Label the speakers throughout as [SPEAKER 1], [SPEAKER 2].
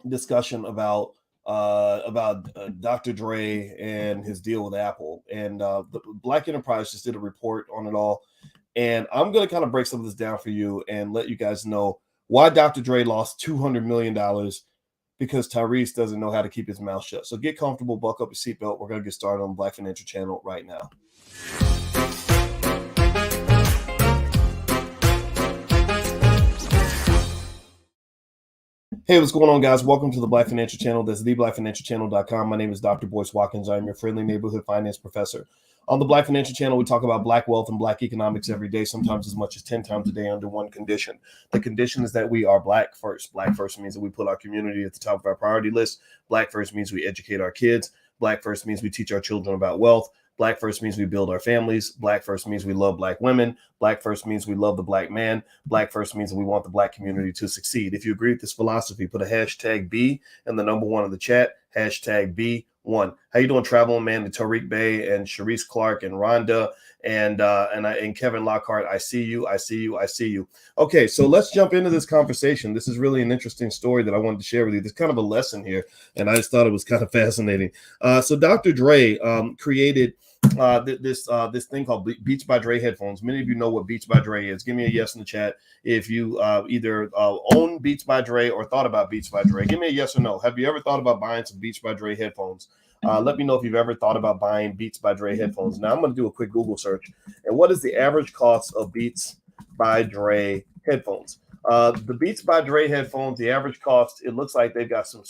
[SPEAKER 1] discussion about Dr. Dre and his deal with Apple, and the Black Enterprise just did a report on it all, and I'm gonna kind of break some of this down for you and let you guys know why Dr. Dre lost $200 million because Tyrese doesn't know how to keep his mouth shut. So get comfortable, buckle up your seatbelt. We're gonna get started on the Black Financial Channel right now. Hey, what's going on, guys? Welcome to the Black Financial Channel. That's theblackfinancialchannel.com. My name is Dr. Boyce Watkins. I'm your friendly neighborhood finance professor. On the Black Financial Channel, we talk about Black wealth and Black economics every day, sometimes as much as 10 times a day under one condition. The condition is that we are Black first. Black first means that we put our community at the top of our priority list. Black first means we educate our kids. Black first means we teach our children about wealth. Black first means we build our families. Black first means we love Black women. Black first means we love the Black man. Black first means that we want the Black community to succeed. If you agree with this philosophy, put a hashtag B and the number one in the chat, hashtag B1. How you doing, traveling man, to Tariq Bey and Sharice Clark and Rhonda and Kevin Lockhart? I see you. I see you. I see you. Okay, so let's jump into this conversation. This is really an interesting story that I wanted to share with you. There's kind of a lesson here, and I just thought it was kind of fascinating. So Dr. Dre created this thing called Beats by Dre headphones. Many of you know what Beats by Dre is. Give me a yes in the chat if you either own Beats by Dre or thought about Beats by Dre. Give me a yes or no. Have you ever thought about buying some Beats by Dre headphones? Let me know if you've ever thought about buying Beats by Dre headphones. Now I'm going to do a quick Google search. And what is the average cost of Beats by Dre headphones? The Beats by Dre headphones, the average cost, it looks like they've got some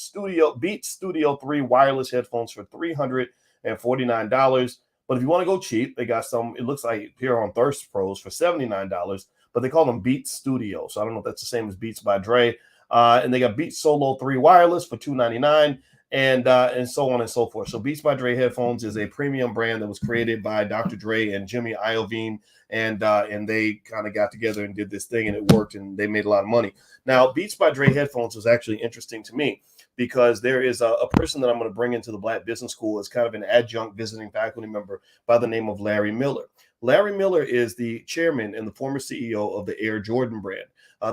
[SPEAKER 1] Beats Studio 3 wireless headphones for $349. But if you want to go cheap, they got some, it looks like here on Thirst Pros for $79, but they call them Beats Studio. So I don't know if that's the same as Beats by Dre. And they got Beats Solo 3 wireless for $299 and so on and so forth. So Beats by Dre headphones is a premium brand that was created by Dr. Dre and Jimmy Iovine. And they kind of got together and did this thing, and it worked, and they made a lot of money. Now, Beats by Dre headphones was actually interesting to me, because there is a person that I'm going to bring into the Black Business School as kind of an adjunct visiting faculty member by the name of Larry Miller. Larry Miller is the chairman and the former CEO of the Air Jordan brand.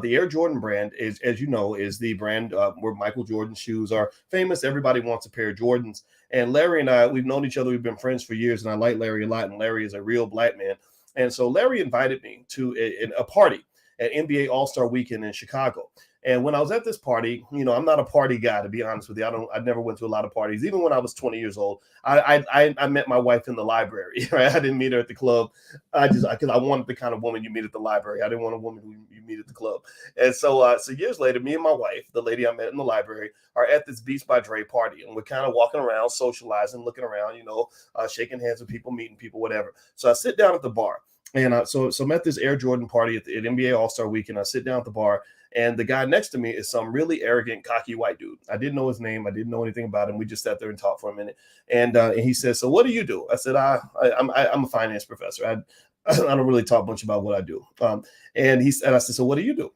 [SPEAKER 1] The Air Jordan brand is, as you know, is the brand where Michael Jordan's shoes are famous. Everybody wants a pair of Jordans. And Larry and I, we've known each other. We've been friends for years, and I like Larry a lot. And Larry is a real Black man. And so Larry invited me to a party at NBA All-Star Weekend in Chicago. And when I was at this party, you know, I'm not a party guy, to be honest with you. I never went to a lot of parties. Even when I was 20 years old, I met my wife in the library. Right? I didn't meet her at the club. Because I wanted the kind of woman you meet at the library. I didn't want a woman who you meet at the club. And so years later, me and my wife, the lady I met in the library, are at this Beats by Dre party, and we're kind of walking around, socializing, looking around, you know, shaking hands with people, meeting people, whatever. So I sit down at the bar. And so I'm at this Air Jordan party at NBA All-Star Weekend. I sit down at the bar, and the guy next to me is some really arrogant, cocky white dude. I didn't know his name. I didn't know anything about him. We just sat there and talked for a minute. And he says, "So what do you do?" I said, I'm a finance professor. I don't really talk much about what I do. And I said, "So what do you do?"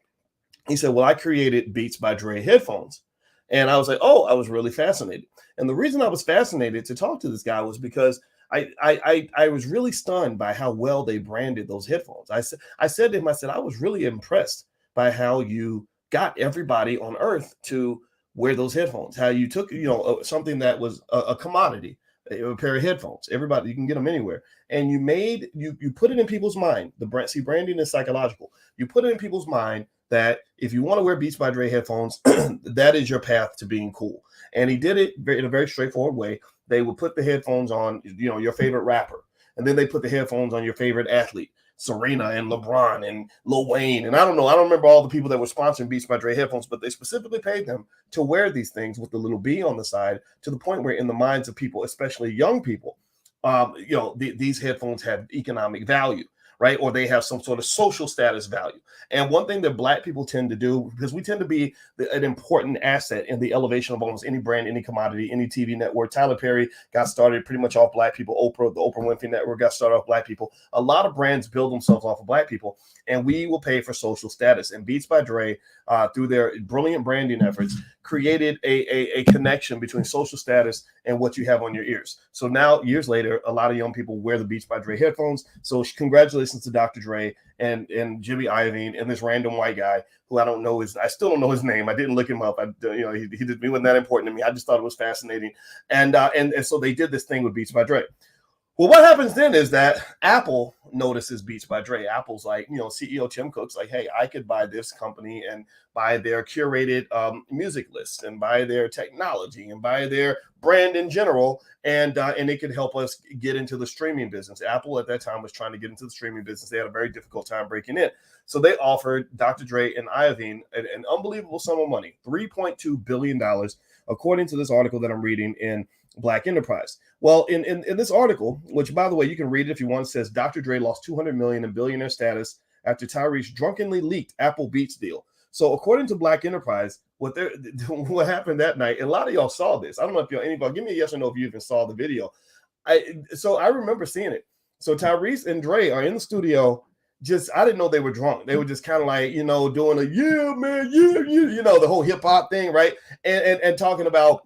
[SPEAKER 1] He said, "Well, I created Beats by Dre headphones." And I was like, "Oh," I was really fascinated. And the reason I was fascinated to talk to this guy was because I was really stunned by how well they branded those headphones. I said to him, I was really impressed by how you got everybody on earth to wear those headphones, how you took, you know, something that was a commodity, a pair of headphones. Everybody, you can get them anywhere. And you put it in people's mind. Branding is psychological. You put it in people's mind that if you want to wear Beats by Dre headphones, that is your path to being cool. And he did it in a very straightforward way. They would put the headphones on, you know, your favorite rapper. And then they put the headphones on your favorite athlete, Serena and LeBron and Lil Wayne. And I don't remember all the people that were sponsoring Beats by Dre headphones, but they specifically paid them to wear these things with the little B on the side, to the point where in the minds of people, especially young people, you know, these headphones have economic value, right? Or they have some sort of social status value. And one thing that Black people tend to do, because we tend to be an important asset in the elevation of almost any brand, any commodity, any TV network. Tyler Perry got started pretty much off Black people. The Oprah Winfrey Network got started off Black people. A lot of brands build themselves off of Black people, and we will pay for social status. And Beats by Dre, through their brilliant branding efforts, created a connection between social status and what you have on your ears. So now, years later, a lot of young people wear the Beats by Dre headphones. So congratulations listens to Dr. Dre and Jimmy Iovine and this random white guy who I still don't know his name. I didn't look him up. He wasn't that important to me. I just thought it was fascinating. And so they did this thing with Beats by Dre. Well, what happens then is that Apple notices Beats by Dre. Apple's like, CEO Tim Cook's like, hey, I could buy this company and buy their curated music lists and buy their technology and buy their brand in general. And it could help us get into the streaming business. Apple at that time was trying to get into the streaming business. They had a very difficult time breaking in. So they offered Dr. Dre and Iovine an unbelievable sum of money, $3.2 billion, according to this article that I'm reading in Black Enterprise. Well, in this article, which by the way, you can read it if you want, says Dr. Dre lost $200 million in billionaire status after Tyrese drunkenly leaked Apple Beats deal. So according to Black Enterprise, what happened that night, and a lot of y'all saw this. I don't know if anybody, give me a yes or no if you even saw the video. So I remember seeing it. So Tyrese and Dre are in the studio. I didn't know they were drunk. They were just kind of like, doing a yeah, man, yeah, the whole hip hop thing, right? And talking about,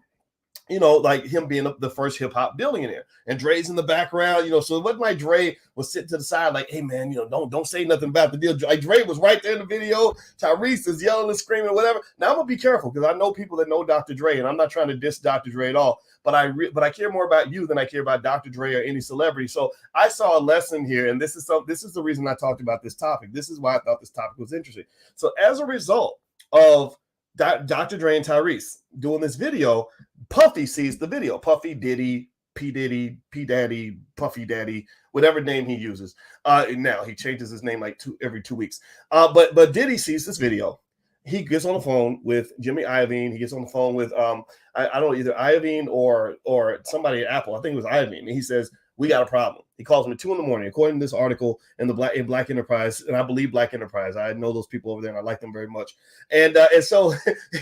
[SPEAKER 1] like him being the first hip hop billionaire, and Dre's in the background, so it wasn't like Dre was sitting to the side, like, hey man, don't say nothing about the deal. Like Dre was right there in the video. Tyrese is yelling and screaming, whatever. Now I'm gonna be careful because I know people that know Dr. Dre, and I'm not trying to diss Dr. Dre at all, but I care more about you than I care about Dr. Dre or any celebrity. So I saw a lesson here, and this is the reason I talked about this topic. This is why I thought this topic was interesting. So as a result of Dr. Dre and Tyrese doing this video, Puffy sees the video. Puffy, Diddy, P. Diddy, P. Daddy, Puffy Daddy, whatever name he uses. Now he changes his name like every 2 weeks. But Diddy sees this video. He gets on the phone with Jimmy Iovine. He gets on the phone with I don't know, either Iovine or somebody at Apple. I think it was Iovine. And he says, we got a problem. He calls him at 2 a.m, according to this article in Black Enterprise, and I believe Black Enterprise. I know those people over there, and I like them very much. And so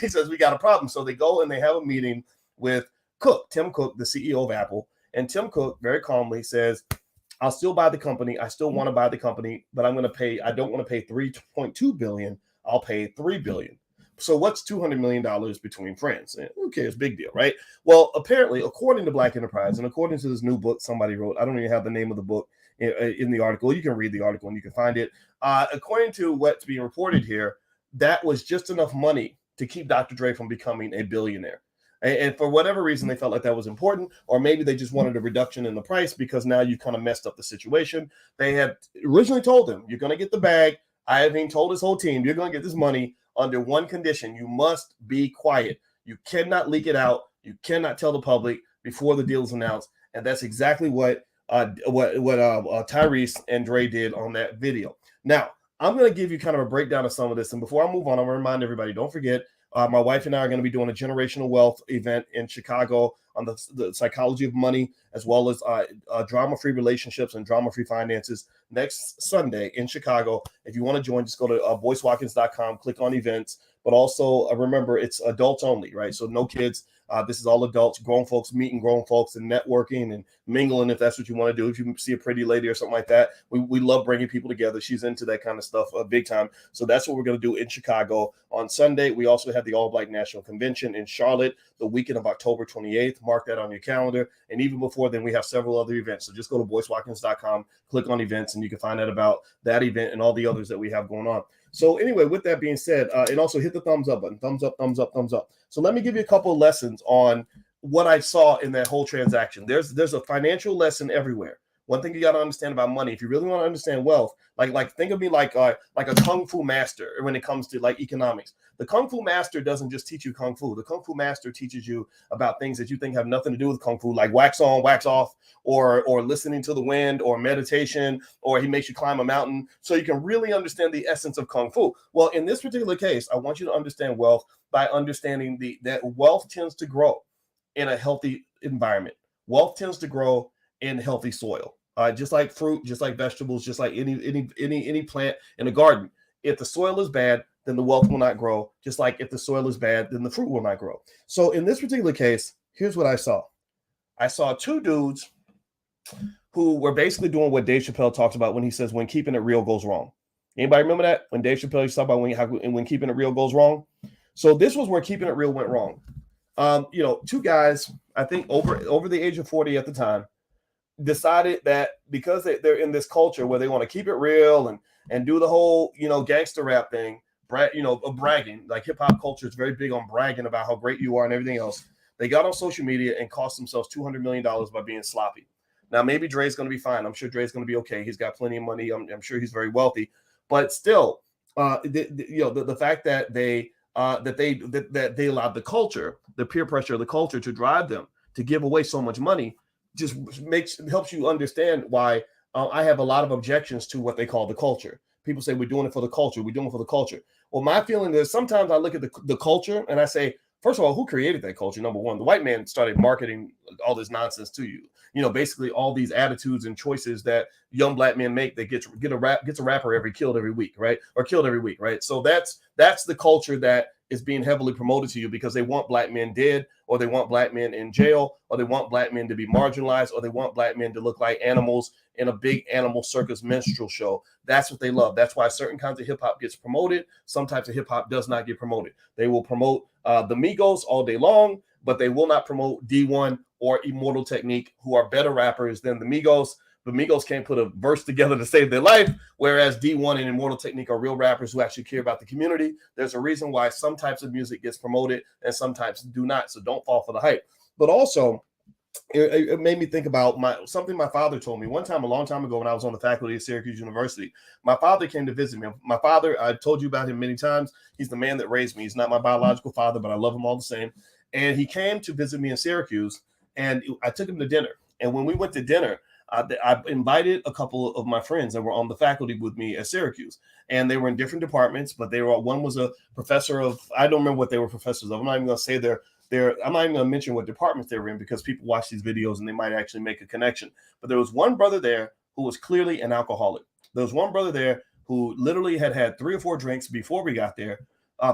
[SPEAKER 1] he says, we got a problem. So they go and they have a meeting with Tim Cook, the CEO of Apple. And Tim Cook very calmly says, I'll still buy the company. I still want to buy the company, but I don't want to pay $3.2 billion. I'll pay $3 billion. So what's $200 million between friends? Who cares? Big deal, right? Well, apparently, according to Black Enterprise and according to this new book somebody wrote, I don't even have the name of the book in the article. You can read the article and you can find it. According to what's being reported here, that was just enough money to keep Dr. Dre from becoming a billionaire. And for whatever reason, they felt like that was important, or maybe they just wanted a reduction in the price because now you kind of messed up the situation. They had originally told him, you're going to get the bag. Iovine told his whole team, you're going to get this money under one condition. You must be quiet. You cannot leak it out. You cannot tell the public before the deal is announced. And that's exactly what Tyrese and Dre did on that video. Now, I'm going to give you kind of a breakdown of some of this. And before I move on, I'm going to remind everybody, don't forget, my wife and I are going to be doing a generational wealth event in Chicago on the psychology of money, as well as drama-free relationships and drama-free finances next Sunday in Chicago. If you want to join, just go to boycewatkins.com, click on events. But also remember, it's adults only, right? So no kids. This is all adults, grown folks meeting grown folks and networking and mingling if that's what you want to do. If you see a pretty lady or something like that, we love bringing people together. She's into that kind of stuff big time. So that's what we're going to do in Chicago on Sunday. We also have the All Black National Convention in Charlotte the weekend of October 28th. Mark that on your calendar. And even before then, we have several other events. So just go to boycewatkins.com, click on events, and you can find out about that event and all the others that we have going on. So anyway, with that being said, and also hit the thumbs up button, thumbs up, thumbs up, thumbs up. So let me give you a couple of lessons on what I saw in that whole transaction. There's a financial lesson everywhere. One thing you got to understand about money, if you really want to understand wealth, like think of me like a kung fu master when it comes to like economics. The kung fu master doesn't just teach you kung fu. The kung fu master teaches you about things that you think have nothing to do with kung fu, like wax on, wax off, or listening to the wind, or meditation, or he makes you climb a mountain, so you can really understand the essence of kung fu. Well, in this particular case, I want you to understand wealth by understanding that wealth tends to grow in a healthy environment. Wealth tends to grow in healthy soil, just like fruit, just like vegetables, just like any plant in a garden. If the soil is bad, then the wealth will not grow. Just like if the soil is bad, then the fruit will not grow. So in this particular case, here's what I saw. I saw two dudes who were basically doing what Dave Chappelle talks about when he says, when keeping it real goes wrong. Anybody remember that? When Dave Chappelle used to talk about when keeping it real goes wrong? So this was where keeping it real went wrong. Two guys, I think over the age of 40 at the time, decided that because they're in this culture where they want to keep it real and do the whole, gangster rap thing, bragging, like hip hop culture is very big on bragging about how great you are and everything else. They got on social media and cost themselves $200 million by being sloppy. Now, maybe Dre's going to be fine. I'm sure Dre's going to be okay. He's got plenty of money. I'm sure he's very wealthy, but still, the fact that they allowed the culture, the peer pressure of the culture, to drive them to give away so much money, just helps you understand why I have a lot of objections to what they call the culture. People say we're doing it for the culture. We're doing it for the culture. Well, my feeling is sometimes I look at the culture and I say, first of all, who created that culture? Number one, the white man started marketing all this nonsense to you. Basically all these attitudes and choices that young black men make that gets a rapper killed every week, right? Or killed every week, right? So that's the culture that is being heavily promoted to you because they want black men dead, or they want black men in jail, or they want black men to be marginalized, or they want black men to look like animals in a big animal circus minstrel show. That's what they love. That's why certain kinds of hip hop gets promoted. Some types of hip hop does not get promoted. They will promote the Migos all day long, but they will not promote D1 or Immortal Technique, who are better rappers than the Migos. The Migos can't put a verse together to save their life, whereas D1 and Immortal Technique are real rappers who actually care about the community. There's a reason why some types of music gets promoted and some types do not, so don't fall for the hype. But also, it made me think about something my father told me one time, a long time ago, when I was on the faculty at Syracuse University. My father came to visit me. My father, I told you about him many times. He's the man that raised me. He's not my biological father, but I love him all the same. And he came to visit me in Syracuse, and I took him to dinner. And when we went to dinner, I invited a couple of my friends that were on the faculty with me at Syracuse, and they were in different departments, but one was a professor of, I don't remember what they were professors of. I'm not even going to say I'm not even going to mention what departments they were in, because people watch these videos and they might actually make a connection. But there was one brother there who was clearly an alcoholic. There was one brother there who literally had 3 or 4 drinks before we got there,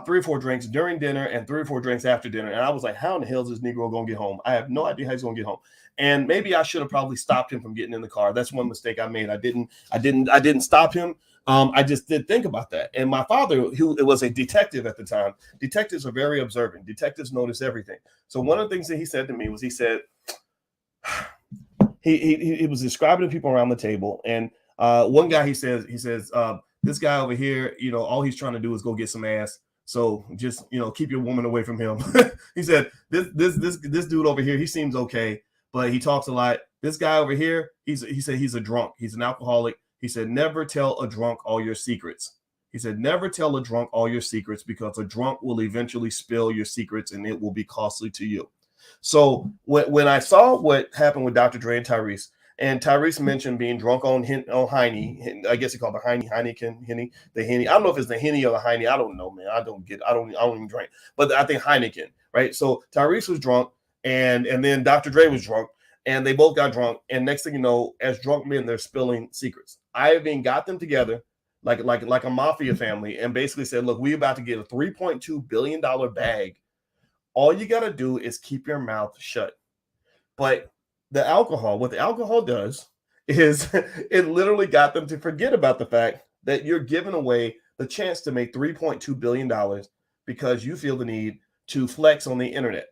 [SPEAKER 1] 3 or 4 drinks during dinner, and 3 or 4 drinks after dinner. And I was like, how in the hell is this Negro going to get home? I have no idea how he's going to get home. And maybe I should have probably stopped him from getting in the car. That's one mistake I made. I didn't stop him. I just did think about that. And my father, who was a detective at the time, detectives are very observant. Detectives notice everything. So one of the things that he said to me was, he said, he was describing the people around the table. And one guy, he says, this guy over here, all he's trying to do is go get some ass. So just, keep your woman away from him. He said, this dude over here, he seems okay, but he talks a lot. This guy over here, he said he's a drunk. He's an alcoholic. He said, never tell a drunk all your secrets. He said, never tell a drunk all your secrets, because a drunk will eventually spill your secrets and it will be costly to you. So when I saw what happened with Dr. Dre and Tyrese mentioned being drunk on Henny, I guess he called the Henny. I don't know if it's the Henny or the Henny. I don't know, man. I don't even drink, but I think Heineken, right? So Tyrese was drunk, and then Dr. Dre was drunk, and they both got drunk. And next thing you know, as drunk men, they're spilling secrets. I even got them together like a mafia family and basically said, look, we about to get a $3.2 billion bag. All you got to do is keep your mouth shut. But what the alcohol does is it literally got them to forget about the fact that you're giving away the chance to make $3.2 billion because you feel the need to flex on the internet.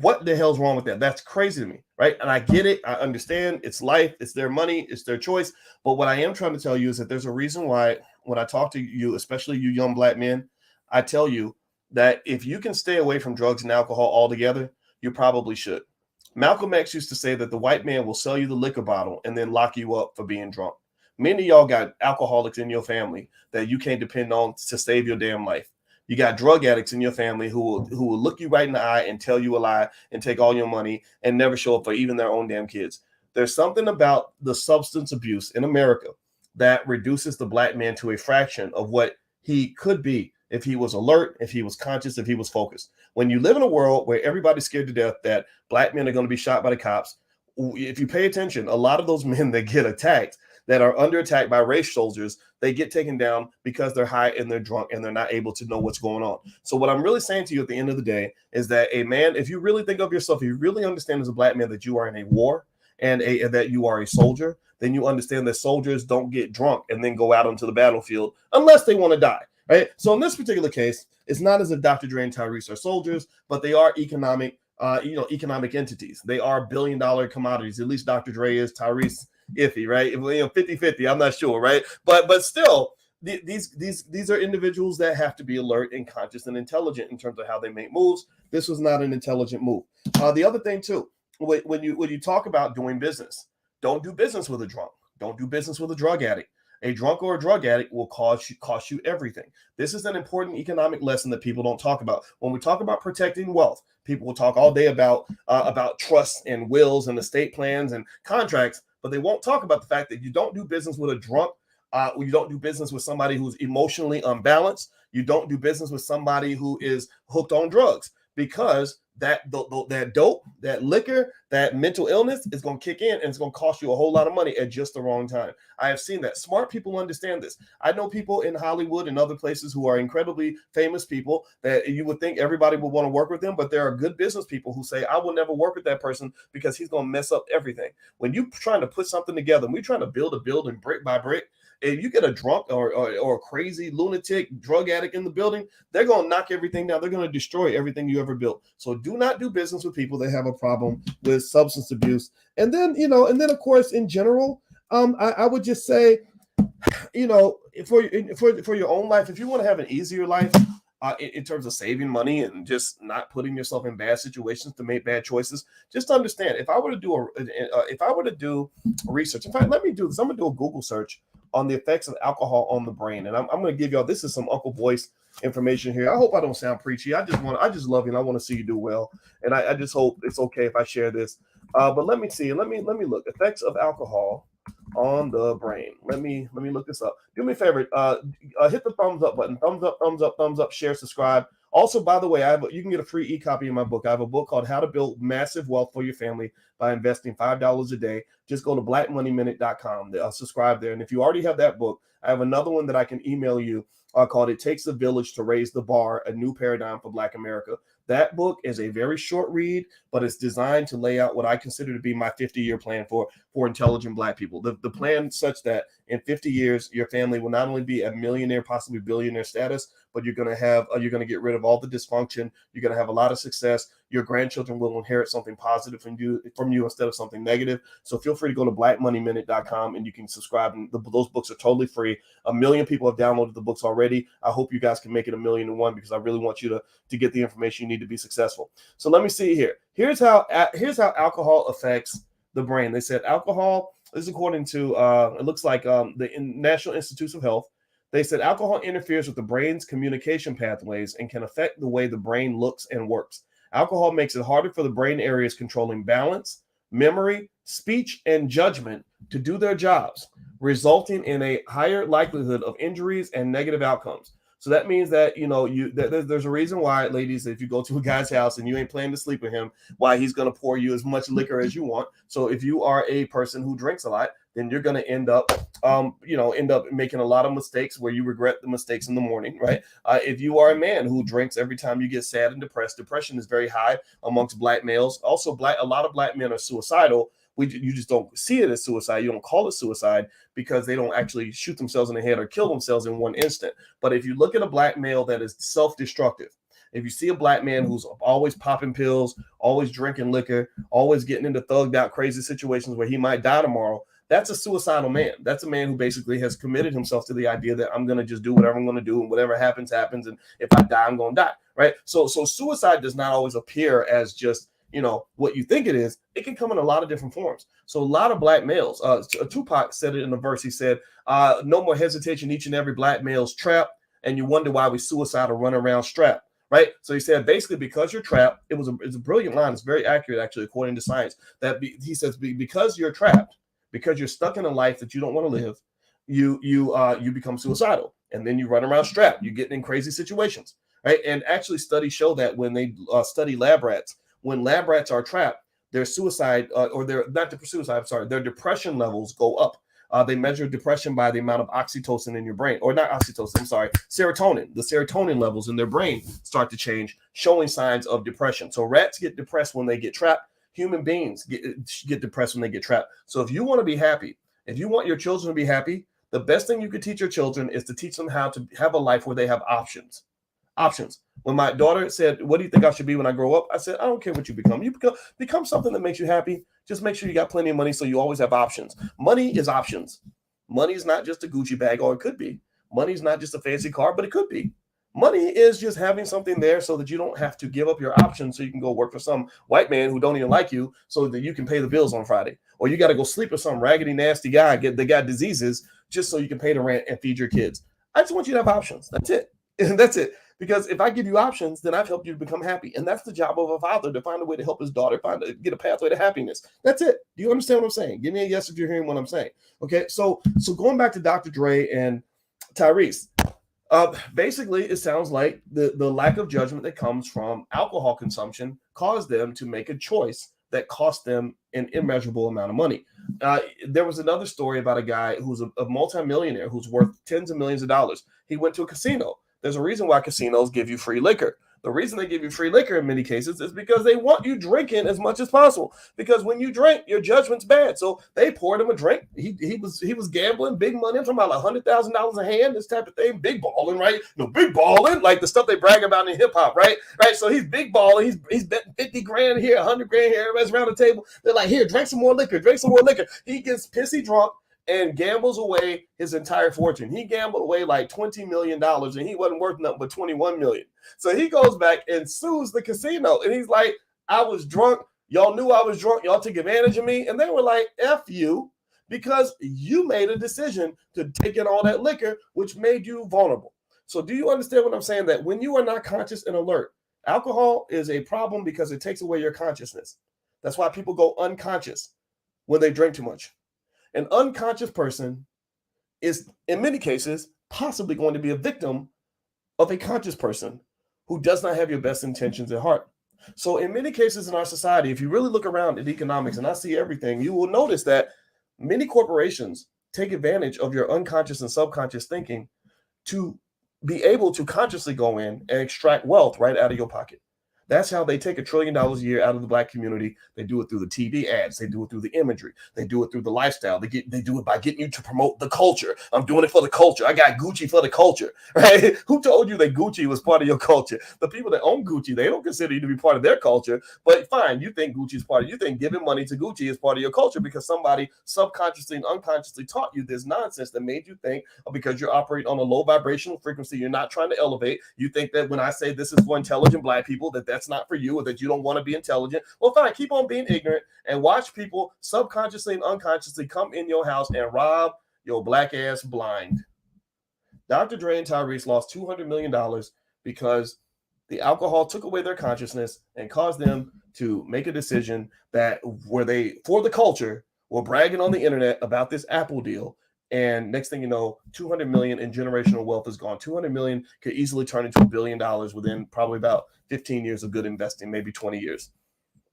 [SPEAKER 1] What the hell's wrong with that? That's crazy to me, right? And I get it. I understand. It's life. It's their money. It's their choice. But what I am trying to tell you is that there's a reason why when I talk to you, especially you young black men, I tell you that if you can stay away from drugs and alcohol altogether, you probably should. Malcolm X used to say that the white man will sell you the liquor bottle and then lock you up for being drunk. Many of y'all got alcoholics in your family that you can't depend on to save your damn life. You got drug addicts in your family who will look you right in the eye and tell you a lie and take all your money and never show up for even their own damn kids. There's something about the substance abuse in America that reduces the black man to a fraction of what he could be if he was alert, if he was conscious, if he was focused. When you live in a world where everybody's scared to death that black men are going to be shot by the cops, if you pay attention, a lot of those men that get attacked, that are under attack by race soldiers, they get taken down because they're high and they're drunk and they're not able to know what's going on. So what I'm really saying to you at the end of the day is that a man, if you really think of yourself, if you really understand as a black man that you are in a war and that you are a soldier, then you understand that soldiers don't get drunk and then go out onto the battlefield unless they want to die, right? So in this particular case, it's not as if Dr. Dre and Tyrese are soldiers, but they are economic economic entities. They are billion-dollar commodities. At least Dr. Dre is, Tyrese iffy, right? 50-50, I'm not sure, right? But still, these are individuals that have to be alert and conscious and intelligent in terms of how they make moves. This was not an intelligent move. The other thing too, when you talk about doing business, don't do business with a drunk. Don't do business with a drug addict. A drunk or a drug addict will cost you everything. This is an important economic lesson that people don't talk about. When we talk about protecting wealth, people will talk all day about trusts and wills and estate plans and contracts, but they won't talk about the fact that you don't do business with a drunk. You don't do business with somebody who's emotionally unbalanced. You don't do business with somebody who is hooked on drugs, because that dope, that liquor, that mental illness is going to kick in, and it's going to cost you a whole lot of money at just the wrong time. I have seen that. Smart people understand this. I know people in Hollywood and other places who are incredibly famous people that you would think everybody would want to work with them, but there are good business people who say, I will never work with that person because he's going to mess up everything. When you're trying to put something together, and we're trying to build a building brick by brick, if you get a drunk or a crazy lunatic drug addict in the building, they're going to knock everything down. They're going to destroy everything you ever built. So do not do business with people that have a problem with substance abuse. And then, of course, in general, I would just say, for your own life, if you want to have an easier life, in terms of saving money and just not putting yourself in bad situations to make bad choices, just understand, if I were to do research, in fact, let me do this. I'm going to do a Google search on the effects of alcohol on the brain. And I'm going to give y'all, this is some Uncle Boyce information here. I hope I don't sound preachy. I just love you, and I want to see you do well. And I just hope it's okay if I share this. But let me see. Let me look. Effects of alcohol on the brain. Let me look this up. Do me a favor. Hit the thumbs up button. Thumbs up, share, subscribe. Also, by the way, you can get a free e-copy of my book. I have a book called How to Build Massive Wealth for Your Family by Investing $5 a Day. Just go to blackmoneyminute.com. Subscribe there. And if you already have that book, I have another one that I can email you called It Takes a Village to Raise the Bar, A New Paradigm for Black America. That book is a very short read, but it's designed to lay out what I consider to be my 50-year plan for intelligent Black people. The plan such that in 50 years, your family will not only be at millionaire, possibly billionaire status, but you're going to get rid of all the dysfunction. You're going to have a lot of success. Your grandchildren will inherit something positive from you instead of something negative. So feel free to go to blackmoneyminute.com and you can subscribe. And those books are totally free. 1 million people have downloaded the books already. I hope you guys can make it 1,000,001, because I really want you to get the information you need to be successful. So let me see here. Here's how alcohol affects the brain. They said alcohol, this is according to it looks like the National Institutes of Health. They said alcohol interferes with the brain's communication pathways and can affect the way the brain looks and works. Alcohol makes it harder for the brain areas controlling balance, memory, speech, and judgment to do their jobs, resulting in a higher likelihood of injuries and negative outcomes. So that means that, there's a reason why, ladies, if you go to a guy's house and you ain't planning to sleep with him, why he's going to pour you as much liquor as you want. So if you are a person who drinks a lot, then you're going to end up making a lot of mistakes where you regret the mistakes in the morning, right? If you are a man who drinks every time you get sad and depressed, depression is very high amongst Black males. Also, a lot of Black men are suicidal. You just don't see it as suicide. You don't call it suicide because they don't actually shoot themselves in the head or kill themselves in one instant. But if you look at a Black male that is self-destructive, if you see a Black man who's always popping pills, always drinking liquor, always getting into thugged out crazy situations where he might die tomorrow, that's a suicidal man. That's a man who basically has committed himself to the idea that I'm going to just do whatever I'm going to do, and whatever happens, happens. And if I die, I'm going to die, right? So suicide does not always appear as just, what you think it is. It can come in a lot of different forms. So a lot of Black males, Tupac said it in a verse. He said, no more hesitation, each and every Black male's trapped, and you wonder why we suicidal run around strapped, right? So he said, basically, because you're trapped, it's a brilliant line. It's very accurate, actually, according to science, he says, because you're trapped, because you're stuck in a life that you don't want to live, you become suicidal, and then you run around strapped. You get in crazy situations, right? And actually, studies show that when they study lab rats, when lab rats are trapped, their their depression levels go up. They measure depression by the amount of oxytocin in your brain, or not oxytocin, serotonin. The serotonin levels in their brain start to change, showing signs of depression. So rats get depressed when they get trapped. Human beings get depressed when they get trapped. So if you want to be happy, if you want your children to be happy, the best thing you could teach your children is to teach them how to have a life where they have options. Options. When my daughter said, what do you think I should be when I grow up? I said, I don't care what you become. You become something that makes you happy. Just make sure you got plenty of money so you always have options. Money is options. Money is not just a Gucci bag, or it could be. Money is not just a fancy car, but it could be. Money is just having something there so that you don't have to give up your options so you can go work for some white man who don't even like you so that you can pay the bills on Friday. Or you got to go sleep with some raggedy, nasty guy that got diseases just so you can pay the rent and feed your kids. I just want you to have options. That's it. And that's it. Because if I give you options, then I've helped you to become happy. And that's the job of a father, to find a way to help his daughter get a pathway to happiness. That's it. Do you understand what I'm saying? Give me a yes if you're hearing what I'm saying. Okay, so going back to Dr. Dre and Tyrese. Basically, it sounds like the lack of judgment that comes from alcohol consumption caused them to make a choice that cost them an immeasurable amount of money. There was another story about a guy who's a multimillionaire who's worth tens of millions of dollars. He went to a casino. There's a reason why casinos give you free liquor. The reason they give you free liquor in many cases is because they want you drinking as much as possible. Because when you drink, your judgment's bad. So they poured him a drink. He was gambling big money. I'm talking about like $100,000 a hand, this type of thing. Big balling, right? No, big balling, like the stuff they brag about in hip hop, right? Right. So he's big balling. He's betting 50 grand here, 100 grand here. Everybody's around the table. They're like, here, drink some more liquor. Drink some more liquor. He gets pissy drunk and gambles away his entire fortune. He gambled away like $20 million, and he wasn't worth nothing but $21 million. So he goes back and sues the casino, and he's like, I was drunk. Y'all knew I was drunk. Y'all took advantage of me. And they were like, F you, because you made a decision to take in all that liquor, which made you vulnerable. So do you understand what I'm saying? That when you are not conscious and alert, alcohol is a problem because it takes away your consciousness. That's why people go unconscious when they drink too much. An unconscious person is, in many cases, possibly going to be a victim of a conscious person who does not have your best intentions at heart. So in many cases in our society, if you really look around at economics, and I see everything, you will notice that many corporations take advantage of your unconscious and subconscious thinking to be able to consciously go in and extract wealth right out of your pocket. That's how they take $1 trillion a year out of the Black community. They do it through the TV ads. They do it through the imagery. They do it through the lifestyle. They do it by getting you to promote the culture. I'm doing it for the culture. I got Gucci for the culture, right? Who told you that Gucci was part of your culture? The people that own Gucci, they don't consider you to be part of their culture. But fine, you think Gucci is part of. You think giving money to Gucci is part of your culture because somebody subconsciously and unconsciously taught you this nonsense that made you think, because you're operating on a low vibrational frequency, you're not trying to elevate. You think that when I say this is for intelligent Black people, that's not for you, or that you don't want to be intelligent. Well, fine, keep on being ignorant and watch people subconsciously and unconsciously come in your house and rob your Black ass blind. Dr. Dre and Tyrese lost $200 million because the alcohol took away their consciousness and caused them to make a decision that where they, for the culture, were bragging on the internet about this Apple deal. And next thing you know, 200 million in generational wealth is gone. 200 million could easily turn into $1 billion within probably about 15 years of good investing, maybe 20 years.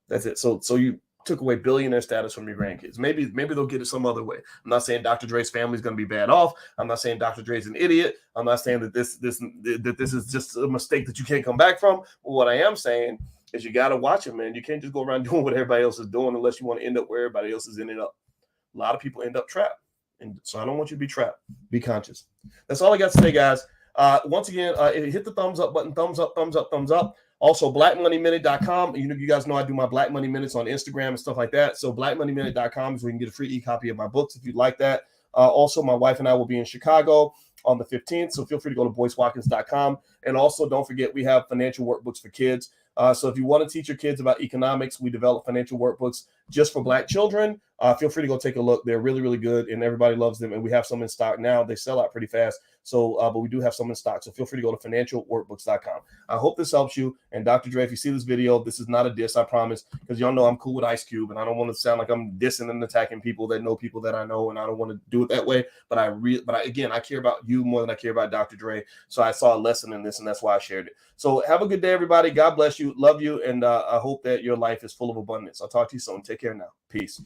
[SPEAKER 1] That's it. So you took away billionaire status from your grandkids. Maybe they'll get it some other way. I'm not saying Dr. Dre's family is going to be bad off. I'm not saying Dr. Dre's an idiot. I'm not saying that this is just a mistake that you can't come back from. But what I am saying is you got to watch it, man. You can't just go around doing what everybody else is doing unless you want to end up where everybody else is ending up. A lot of people end up trapped. And so I don't want you to be trapped. Be conscious. That's all I got to say, guys. Once again, hit the thumbs up button. Thumbs up, thumbs up, thumbs up. Also, blackmoneyminute.com. You guys know I do my Black Money Minutes on Instagram and stuff like that. So blackmoneyminute.com is where you can get a free e-copy of my books if you'd like that. Also, my wife and I will be in Chicago on the 15th. So feel free to go to boycewatkins.com. And also, don't forget, we have financial workbooks for kids. So if you want to teach your kids about economics, we develop financial workbooks just for Black children. Feel free to go take a look. They're really, really good, and everybody loves them. And we have some in stock now. They sell out pretty fast. So, but we do have some in stock. So feel free to go to financialworkbooks.com. I hope this helps you. And Dr. Dre, if you see this video, this is not a diss, I promise, because y'all know I'm cool with Ice Cube, and I don't want to sound like I'm dissing and attacking people that know people that I know, and I don't want to do it that way. But I care about you more than I care about Dr. Dre. So I saw a lesson in this, and that's why I shared it. So have a good day, everybody. God bless you. Love you. And I hope that your life is full of abundance. I'll talk to you soon. Take care now. Peace.